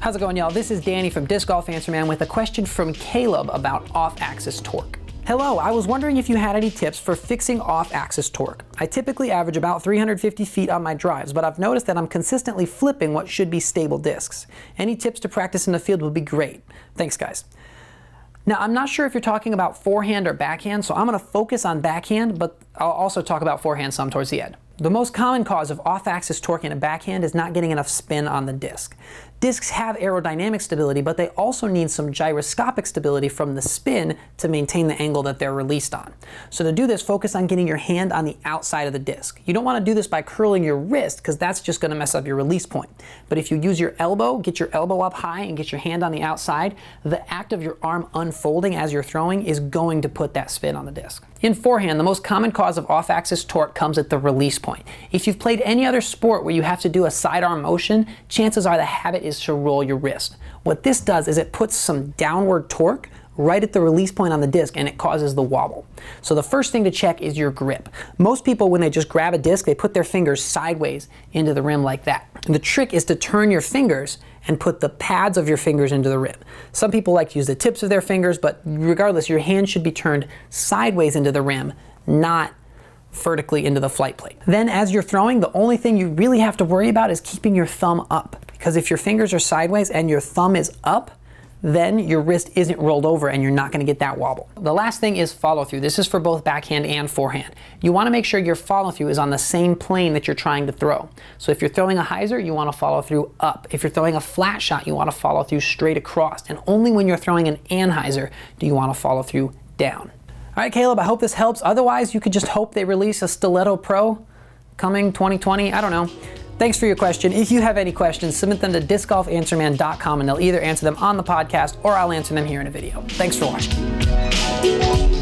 How's it going, y'all? This is Danny from Disc Golf Answer Man with a question from Caleb about off-axis torque. Hello, I was wondering if you had any tips for fixing off-axis torque. I typically average about 350 feet on my drives, but I've noticed that I'm consistently flipping what should be stable discs. Any tips to practice in the field would be great. Thanks, guys. Now, I'm not sure if you're talking about forehand or backhand, so I'm going to focus on backhand, but I'll also talk about forehand some towards the end. The most common cause of off-axis torque in a backhand is not getting enough spin on the disc. Discs have aerodynamic stability, but they also need some gyroscopic stability from the spin to maintain the angle that they're released on. So to do this, focus on getting your hand on the outside of the disc. You don't want to do this by curling your wrist, because that's just going to mess up your release point. But if you use your elbow, get your elbow up high and get your hand on the outside, the act of your arm unfolding as you're throwing is going to put that spin on the disc. In forehand, the most common cause of off-axis torque comes at the release point. If you've played any other sport where you have to do a sidearm motion, chances are the habit is to roll your wrist. What this does is it puts some downward torque right at the release point on the disc, and it causes the wobble. So the first thing to check is your grip. Most people, when they just grab a disc, they put their fingers sideways into the rim like that. And the trick is to turn your fingers and put the pads of your fingers into the rim. Some people like to use the tips of their fingers, but regardless, your hand should be turned sideways into the rim, not vertically into the flight plate. Then as you're throwing, the only thing you really have to worry about is keeping your thumb up. Because if your fingers are sideways and your thumb is up, then your wrist isn't rolled over and you're not going to get that wobble. The last thing is follow through. This is for both backhand and forehand. You want to make sure your follow through is on the same plane that you're trying to throw. So if you're throwing a hyzer, you want to follow through up. If you're throwing a flat shot, you want to follow through straight across. And only when you're throwing an anhyzer do you want to follow through down. All right, Caleb, I hope this helps. Otherwise, you could just hope they release a Stiletto Pro coming 2020. I don't know. Thanks for your question. If you have any questions, submit them to discgolfanswerman.com and they'll either answer them on the podcast or I'll answer them here in a video. Thanks for watching.